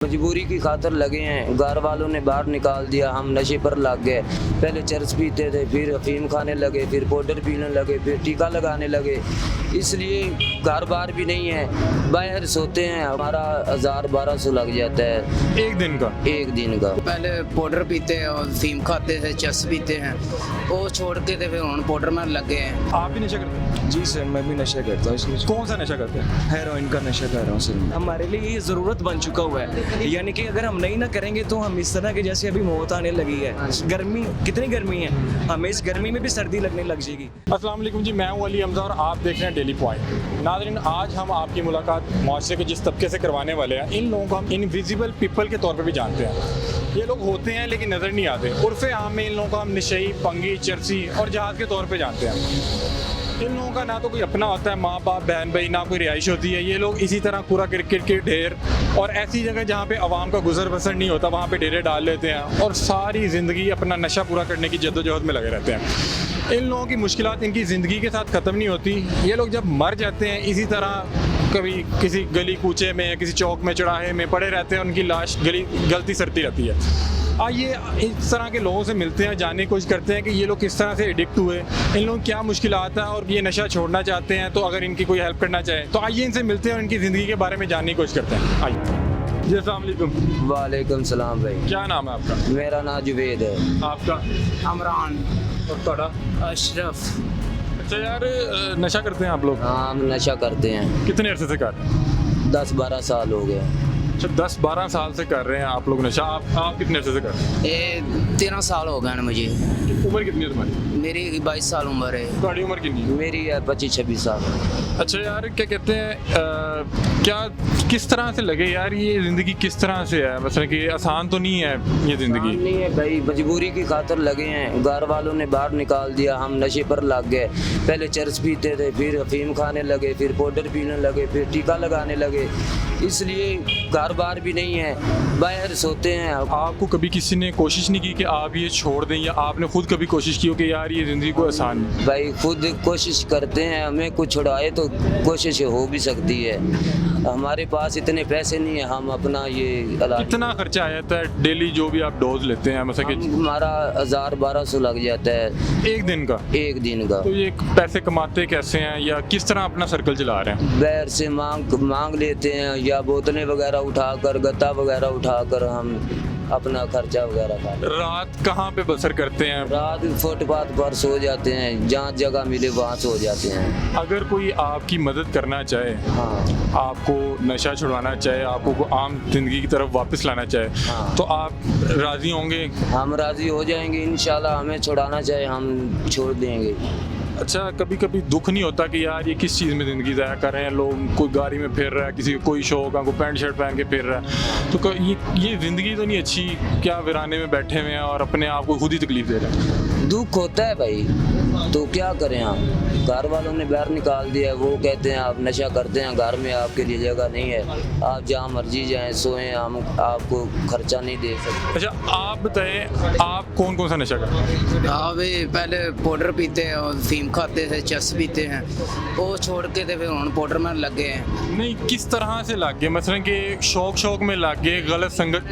मजबूरी की खातर लगे हैं, घर वालों ने बाहर निकाल दिया, हम नशे पर लग गए। पहले चरस पीते थे, फिर अफीम खाने लगे, फिर पाउडर पीने लगे, फिर टीका लगाने लगे। इसलिए घर बार भी नहीं है, बाहर सोते हैं, हमारा 1000-1200 लग जाता है एक दिन का। एक दिन का। पहले पाउडर पीते हैं और अफीम खाते थे, चरस पीते हैं, वो छोड़ के थे, फिर हम पाउडर में लग गए हैं। आप भी नशा करते हैं? जी सर, मैं भी नशा करता हूँ। इसमें कौन सा नशा करते हैं? हेरोइन का नशा कर रहा हूँ सर मैं। हमारे लिए ये ज़रूरत बन चुका हुआ है, यानी कि अगर हम नहीं ना करेंगे तो हम इस तरह के जैसे अभी मौत आने लगी है। गर्मी, कितनी गर्मी है, हमें इस गर्मी में भी सर्दी लगने लग जाएगी। अस्सलाम वालेकुम जी, मैं हूं अली हमजा और आप देख रहे हैं डेली पॉइंट। नाज़रीन, आज हम आपकी मुलाकात मुआशरे के जिस तबके से करवाने वाले हैं, इन लोगों को हम इनविजिबल पीपल के तौर पर भी जानते हैं। ये लोग होते हैं लेकिन नज़र नहीं आते। उर्फ़े आम में इन लोगों को हम नशई, पंगी, चरसी और जहाज़ के तौर पर जानते हैं। इन लोगों का ना तो कोई अपना होता है, माँ बाप बहन भाई, ना कोई रिहाइश होती है। ये लोग इसी तरह पूरा क्रिकेट के ढेर और ऐसी जगह जहाँ पे आवाम का गुजर बसर नहीं होता वहाँ पे डेरे डाल लेते हैं और सारी ज़िंदगी अपना नशा पूरा करने की जद्दोजहद में लगे रहते हैं। इन लोगों की मुश्किलात इनकी ज़िंदगी के साथ ख़त्म नहीं होती। ये लोग जब मर जाते हैं इसी तरह कभी किसी गली कूचे में, किसी चौक में, चौराहे में पड़े रहते हैं, उनकी लाश गलती सरती रहती है। आइए इस तरह के लोगों से मिलते हैं, जानने की कोशिश करते हैं कि ये लोग किस तरह से एडिक्ट हुए, इन लोगों की क्या मुश्किलात है और ये नशा छोड़ना चाहते हैं, तो अगर इनकी कोई हेल्प करना चाहे तो आइए इनसे मिलते हैं और इनकी ज़िंदगी के बारे में जानने की कोशिश करते हैं। आइए जी। अस्सलाम वालेकुम। वालेकुम सलाम भाई। क्या नाम है आपका? मेरा नाम जुवेद है। आपका? अमरान। और ਤੁਹਾਡਾ? अशरफ। अच्छा यार, नशा करते हैं आप लोग? हाँ, हम नशा करते हैं, कितने अरसे से कर रहे हैं? 10-12 साल हो गए। अच्छा, 10-12 साल से कर रहे हैं आप लोग नशा। आप कितने अरसे से कर रहे हैं? ये 13 साल हो गए हैं मुझे। उम्र कितनी है तुम्हारी? मेरी 22 साल उम्र है। तुम्हारी उम्र कितनी है? मेरी है 25-26 साल। अच्छा यार, क्या कहते हैं, क्या किस तरह से लगे यार, ये ज़िंदगी किस तरह से है? मतलब कि आसान तो नहीं है ये ज़िंदगी। नहीं है भाई, मजबूरी की खातर लगे हैं, घर वालों ने बाहर निकाल दिया, हम नशे पर लग गए। पहले चरस पीते थे, फिर अफीम खाने लगे, फिर पाउडर पीने लगे, फिर टीका लगाने लगे। इसलिए घर बार भी नहीं है, बाहर सोते हैं। आपको कभी किसी ने कोशिश नहीं की कि आप ये छोड़ दें, या आपने खुद कभी कोशिश की हो कि यार ये ज़िंदगी को आसान नहीं? भाई खुद कोशिश करते हैं, हमें कुछ छुड़ाए तो कोशिश हो भी सकती है। हमारे पास इतने पैसे नहीं है, हम अपना ये इलाज। कितना खर्चा आ जाता है डेली जो भी आप डोज लेते हैं? मतलब कि हमारा 1000-1200 लग जाता है एक दिन का। एक दिन का। तो ये पैसे कमाते कैसे हैं या किस तरह अपना सर्कल चला रहे हैं? बाहर से मांग लेते हैं, या बोतलें वगैरह उठाकर, गत्ता वगैरह उठाकर हम अपना खर्चा वगैरह कर। रात कहाँ पे बसर करते हैं? रात फुटपाथ पर सो जाते हैं, जहाँ जगह मिले वहाँ सो जाते हैं। अगर कोई आपकी मदद करना चाहे, हाँ आपको नशा छुड़वाना चाहे, आपको को आम जिंदगी की तरफ वापस लाना चाहे, हाँ। तो आप राजी होंगे? हम राजी हो जाएंगे इंशाल्लाह। हमें छुड़ाना चाहे हम छोड़ देंगे। अच्छा, कभी कभी दुख नहीं होता कि यार ये किस चीज़ में ज़िंदगी ज़ाया कर रहे हैं लोग? कोई गाड़ी में फिर रहा है, किसी को कोई शौक है, कोई पैंट शर्ट पहन के फिर रहा है, तो ये ज़िंदगी तो नहीं अच्छी? क्या वीराने में बैठे हुए हैं और अपने आप को खुद ही तकलीफ दे रहे हैं? दुख होता है भाई, तो क्या करें हम? घर वालों ने बाहर निकाल दिया है, वो कहते हैं आप नशा करते हैं, घर में आपके लिए जगह नहीं है, आप जहाँ मर्जी जाएं सोएं, हम आपको खर्चा नहीं दे सकते। अच्छा, आप बताएं, आप कौन कौन सा नशा करते हैं? हाँ भाई, पहले पाउडर पीते हैं और अफीम खाते थे, चरस पीते हैं, वो छोड़ के थे, फिर हम पाउडर में लग गए हैं। नहीं, किस तरह से लग गए? मतलब कि शौक में लग गए, गलत संगत?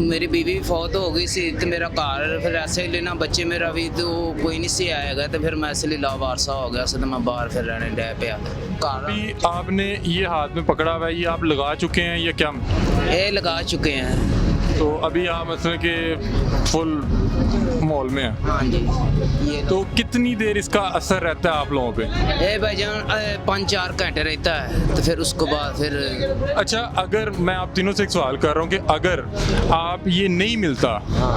मेरी बीवी फौत हो गई सी, तो मेरा घर फिर ऐसे ही लेना, बच्चे मेरा भी तो कोई नहीं सी आएगा, तो फिर मैं इसलिए लावारसा हो गया, तो मैं बाहर फिर रहने डे पे घर। अभी आपने ये हाथ में पकड़ा हुआ है, ये आप लगा चुके हैं या क्या? ये लगा चुके हैं। तो अभी आप मतलब कि फुल मॉल में हैं? हाँ जी। ये तो कितनी देर इसका असर रहता है आप लोगों पे? ये भाईजान 5-4 घंटे रहता है, तो फिर उसको बाद फिर। अच्छा, अगर मैं आप तीनों से एक सवाल कर रहा हूँ कि अगर आप ये नहीं मिलता,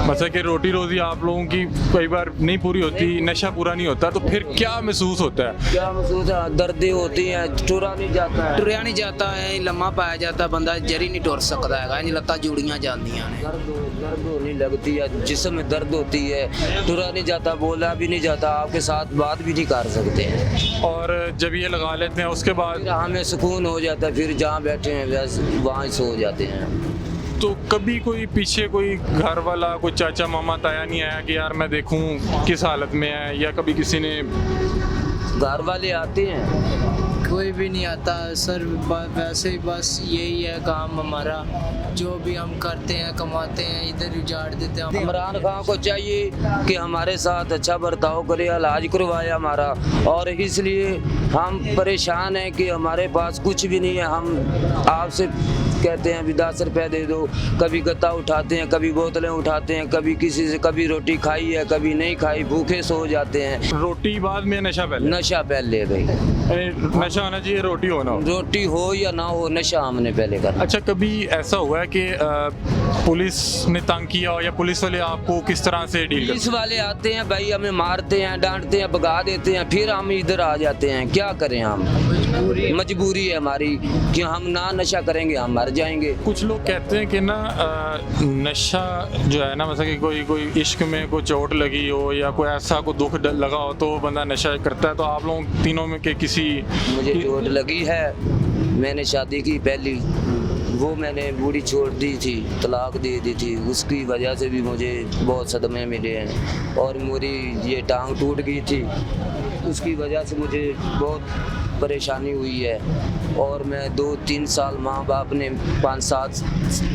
मतलब कि रोटी रोजी आप लोगों की कई बार नहीं पूरी होती, नशा पूरा नहीं होता, तो फिर क्या महसूस होता है? क्या महसूस है? दर्दें होती हैं, टुरा नहीं जाता है, टुरिया नहीं जाता है, लम्मा पाया जाता, बंदा जरी नहीं टुर सकता है, लत्तां जुड़ियां जांदियां ने। दर्द होने लगती है, जिस्म में दर्द होती है, टुरा नहीं जाता, बोला भी नहीं जाता, आपके साथ बात भी नहीं कर सकते हैं। और जब ये लगा लेते हैं उसके बाद फिर हमें सुकून हो जाता है, फिर जहाँ बैठे हैं बस वहाँ सो जाते हैं। तो कभी कोई पीछे कोई घर वाला, कोई चाचा मामा ताया नहीं आया कि यार मैं देखूं किस हालत में है, या कभी किसी ने? घर वाले आते हैं, कोई भी नहीं आता सर, वैसे ही बस यही है काम हमारा, जो भी हम करते हैं कमाते हैं इधर उजाड़ देते हैं। इमरान खान को चाहिए कि हमारे साथ अच्छा बर्ताव करे, इलाज करवाए हमारा, और इसलिए हम परेशान हैं कि हमारे पास कुछ भी नहीं है। हम आपसे कहते हैं अभी 10 रुपये दे दो, कभी गत्ता उठाते हैं, कभी बोतलें उठाते हैं, कभी किसी से कभी रोटी खाई है कभी नहीं खाई, भूखे सो जाते हैं। रोटी बाद में नशा पहले? नशा पहले भाई, नशा होना चाहिए, रोटी होना हो। रोटी हो या ना हो, नशा हमने पहले करना। अच्छा, कभी ऐसा हुआ है कि पुलिस ने तंग किया हो या पुलिस वाले आपको किस तरह से डील पुलिस वाले आते हैं भाई, हमें मारते हैं, डांटते हैं, भगा देते हैं, फिर हम इधर आ जाते हैं। क्या करें हम, मजबूरी है हमारी कि हम ना नशा करेंगे हम मर जाएंगे। कुछ लोग कहते हैं कि ना नशा जो है ना, मतलब कि कोई इश्क में कोई चोट लगी हो या कोई ऐसा कोई दुख लगा हो तो बंदा नशा करता है। तो आप लोग तीनों में के किसी? मुझे चोट लगी है, मैंने शादी की पहली, वो मैंने बूढ़ी छोड़ दी थी, तलाक दे दी थी, उसकी वजह से भी मुझे बहुत सदमे मिले हैं। और मेरी ये टांग टूट गई थी, उसकी वजह से मुझे बहुत परेशानी हुई है। और मैं 2-3 साल, माँ बाप ने 5-7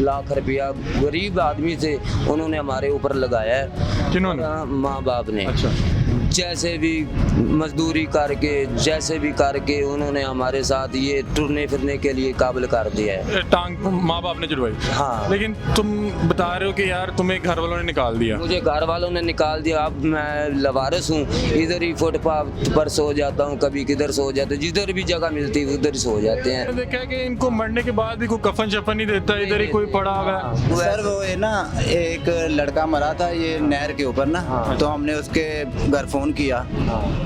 लाख रुपया, गरीब आदमी थे, उन्होंने हमारे ऊपर लगाया है। किन्होंने? माँ बाप ने। अच्छा। जैसे भी मजदूरी करके, जैसे भी करके उन्होंने हमारे साथ ये टुरने फिरने के लिए काबिल कर दिया है। टांग माँ बाप ने जुड़वाई? हाँ। लेकिन तुम बता रहे हो कि यार तुम्हें घर वालों ने निकाल दिया। मुझे घर वालों ने निकाल दिया, अब मैं लवारिस हूँ, इधर ही फुटपाथ पर सो जाता हूँ, कभी किधर सो जाता हूँ, जिधर भी जगह मिलती है उधर ही सो जाते हैं। मैंने देखा है कि इनको मरने के बाद भी कोई कफन शफन नहीं देता, इधर ही कोई पड़ा हुआ है। सर वो है ना, एक लड़का मरा था ये नहर के ऊपर ना, तो हमने उसके घर फोन किया,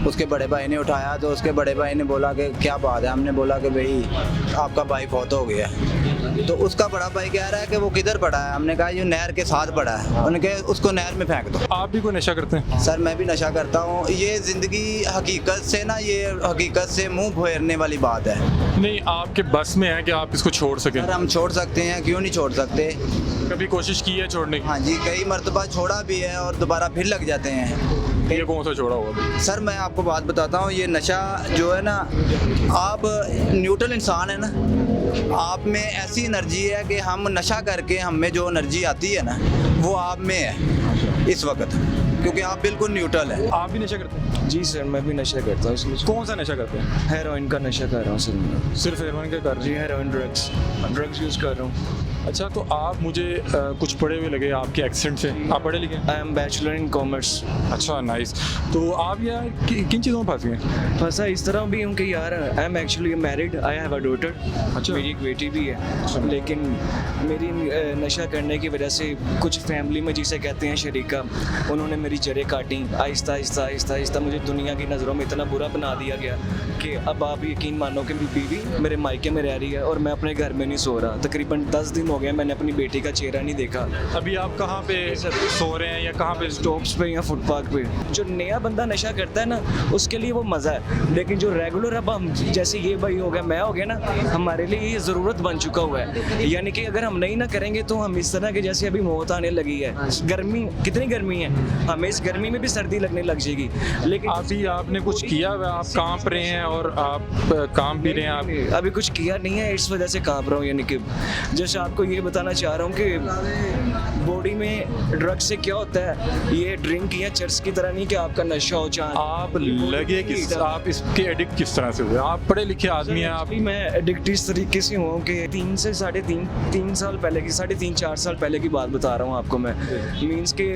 उसके बड़े भाई ने उठाया, तो उसके बड़े भाई ने बोला कि क्या बात है। हमने बोला कि भाई आपका भाई फौत हो गया। तो उसका बड़ा भाई कह रहा है कि वो किधर पड़ा है। हमने कहा ये नहर के साथ पड़ा है। उन्होंने कहा उसको नहर में फेंक दो। आप भी कोई नशा करते हैं? सर मैं भी नशा करता हूँ। ये जिंदगी हकीकत से ना, ये हकीकत से मुंह फेरने वाली बात है। नहीं, आपके बस में है कि आप इसको छोड़ सकें? सर हम छोड़ सकते हैं, क्यों नहीं छोड़ सकते। कभी कोशिश की है छोड़ने की? हाँ जी, कई मरतबा छोड़ा भी है और दोबारा फिर लग जाते हैं। ये कौन सा छोड़ा हुआ? सर मैं आपको बात बताता हूँ, ये नशा जो है ना, आप न्यूट्रल इंसान है ना, आप में ऐसी एनर्जी है कि हम नशा करके हम में जो एनर्जी आती है ना, वो आप में है इस वक्त, क्योंकि आप बिल्कुल न्यूट्रल है। आप भी नशा करते हैं? जी सर, मैं भी नशा करता हूँ इसलिए। कौन सा नशा करते हैं? हेरोइन का नशा कर रहा हूँ सर मैं। सिर्फ हेरोइन का कर रहे जी हैं? हेरोइन, ड्रग्स यूज़ कर रहा हूँ। अच्छा, तो आप मुझे कुछ पढ़े हुए लगे आपके एक्सेंट से। आप पढ़े लिखे? I am bachelor in commerce. अच्छा, नाइस। तो आप यार किन चीज़ों में फंस गए? फंसा इस तरह भी हूँ कि यार I am actually married, I have a daughter. अच्छा। मेरी एक बेटी भी है, लेकिन मेरी नशा करने की वजह से कुछ फैमिली में जिसे कहते हैं शरीका, उन्होंने मेरी जड़ें काटी। आहिस्ता आहिस्ता आहिस्ता आहिस्ता मुझे दुनिया की नज़रों में इतना बुरा बना दिया गया कि अब आप यकीन मानो कि मेरी बीवी मेरे मायके में रह रही है और मैं अपने घर में नहीं सो रहा। तकरीबन 10 दिन हो गया मैंने अपनी बेटी का चेहरा नहीं देखा। अभी आप कहाँ पे सो रहे हैं या कहाँ पे? स्टॉप्स पे या फुटपाथ पे। जो नया बंदा नशा करता है ना, उसके लिए वो मज़ा है, लेकिन जो रेगुलर, अब हम जैसे ये भाई हो गया, मैं हो गया ना, हमारे लिए ये ज़रूरत बन चुका हुआ है। यानी कि अगर हम नहीं ना करेंगे तो हम इस तरह के, जैसे अभी मौत आने लगी है। गर्मी, कितनी गर्मी है, हमें इस गर्मी में भी सर्दी लगने लग जाएगी। लेकिन अभी आपने कुछ किया हुआ? आप कांप रहे हैं और आप कांप भी रहे हैं। आप अभी कुछ किया नहीं है, इस वजह से कांप रहा हूँ। यानी कि जैसे आपको ये बताना चाह रहा हूँ कि बॉडी में ड्रग्स से क्या होता है, ये ड्रिंक या चर्च की तरह नहीं कि आपका नशा हो जाए। आप लगे किस, आप इसके एडिक्ट किस तरह से हुए? आप पढ़े लिखे आदमी हैं आप? मैं एडिक्ट इस तरीके से हुआ हूँ कि 3 से 3.5 साल पहले की, 3.5-4 साल पहले की बात बता रहा हूँ आपको मैं। मीन्स के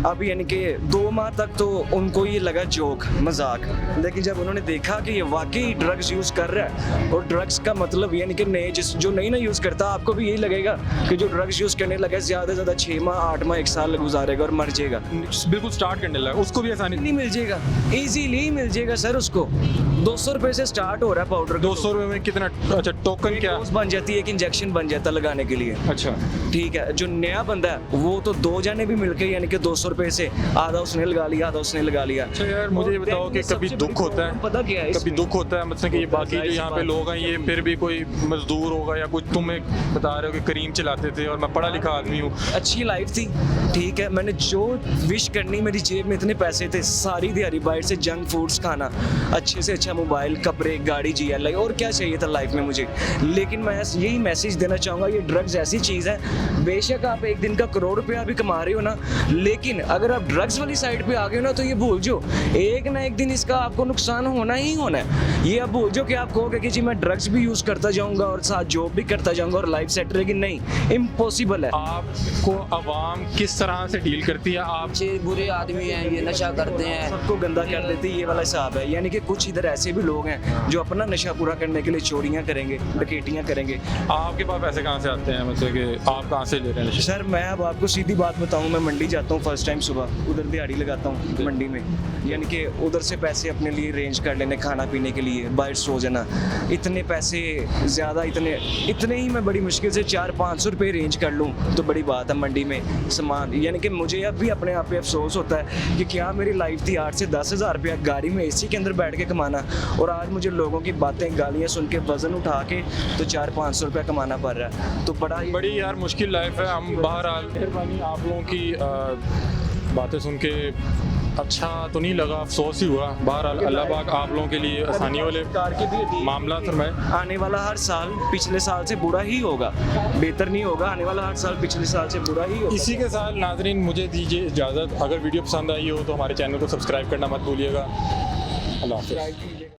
अब यानी कि 2 माह तक तो उनको ये लगा जोक, मजाक, लेकिन जब उन्होंने देखा कि ये वाकई ड्रग्स यूज़ कर रहा है, और ड्रग्स का मतलब यानी कि नए जो नई ना यूज़ करता, आपको भी यही लगेगा कि जो ड्रग्स यूज़ करने लगा ज़्यादा से ज़्यादा 6 माह 8 माह 1 साल गुजारेगा और मर जाएगा। बिल्कुल स्टार्ट करने लगा, उसको भी आसानी नहीं मिल जाएगा, ईजीली मिल जाएगा सर। उसको 200 रुपये से स्टार्ट हो रहा है पाउडर। 200 रुपये में कितना? अच्छा, टोकन क्या? डोज बन जाती है, एक इंजेक्शन बन जाता है लगाने के लिए। अच्छा, ठीक है। जो नया बंदा है वो तो 2 जने भी मिलके, यानी कि 200 रुपये से आधा उसने लगा लिया, आधा उसने लगा लिया। अच्छा यार, मुझे ये बताओ कि कभी दुख होता है? पता क्या है, कभी दुख होता है, मतलब कि ये बाकी जो यहाँ पे लोग हैं, ये फिर भी कोई मजदूर होगा या कुछ, तुम एक बता रहे रहे हो कि करीम चलाते थे और मैं पढ़ा लिखा आदमी हूँ। अच्छी लाइफ थी, ठीक है, मैंने जो विश करनी, मेरी जेब में इतने पैसे थे, सारी दिहाड़ी बाहर से जंक फूड्स खाना, अच्छे से अच्छा मोबाइल, कपड़े, गाड़ी, GLI, और क्या चाहिए था लाइफ में मुझे। लेकिन मैं यही मैसेज देना चाहूँगा, ये ड्रग्स ऐसी चीज़ है, बेशक आप एक दिन का करोड़ रुपया भी कमा रहे हो ना, लेकिन अगर आप ड्रग्स वाली साइड पे आ गए हो ना, तो ये भूल जाओ, एक ना एक दिन इसका आपको नुकसान होना ही होना है। ये आप भूल जाओ कि आप कहोगे कि जी मैं ड्रग्स भी यूज़ करता जाऊँगा और साथ जॉब भी करता जाऊँगा और लाइफ सेट रहेगी, नहीं, इम्पॉसिबल है। आपको आवाम किस तरह से डील करती है? आप अच्छे बुरे आदमी हैं, ये नशा करते हैं, सबको गंदा कर देती है, ये वाला हिसाब है। यानी कि कुछ इधर ऐसे भी लोग हैं जो अपना नशा पूरा करने के लिए चोरियां करेंगे, डकैतियां करेंगे। आपके पास पैसे कहाँ से आते हैं, मतलब कि आप कहाँ से ले रहे हैं? सर मैं अब आपको सीधी बात बताऊं, मैं मंडी जाता हूं फर्स्ट टाइम सुबह, उधर दिहाड़ी लगाता हूं मंडी में, यानी कि उधर से पैसे अपने लिए अरेंज कर लेने, खाना पीने के लिए, बाहर सो जाना, इतने पैसे ज़्यादा, इतने ही मैं बड़ी मुश्किल से 400-500 रुपये अरेंज कर लूँ तो बड़ी बात है मंडी में सामान। यानी कि मुझे अब भी अपने आप पे अफसोस होता है कि क्या मेरी लाइफ थी 8 से 10 हज़ार रुपया गाड़ी में AC के अंदर बैठ के कमाना, और आज मुझे लोगों की बातें, गालियाँ सुन के वज़न उठा के तो 400-500 रुपया कमाना पड़ रहा है। तो बड़ी यार मुश्किल लाइफ है। हम बहरहाल मेहरबानी आप लोगों की बातें सुन के अच्छा तो नहीं लगा, अफसोस ही हुआ। बहरहाल अल्लाह पाक आप लोगों के लिए आसानी वाले मामला फरमाए। आने वाला हर साल पिछले साल से बुरा ही होगा, बेहतर नहीं होगा, आने वाला हर साल पिछले साल से बुरा ही होगा। इसी के साथ नाजरीन मुझे दीजिए इजाज़त। अगर वीडियो पसंद आई हो तो हमारे चैनल को सब्सक्राइब करना मत भूलिएगा। अल्लाह हाफ़िज़।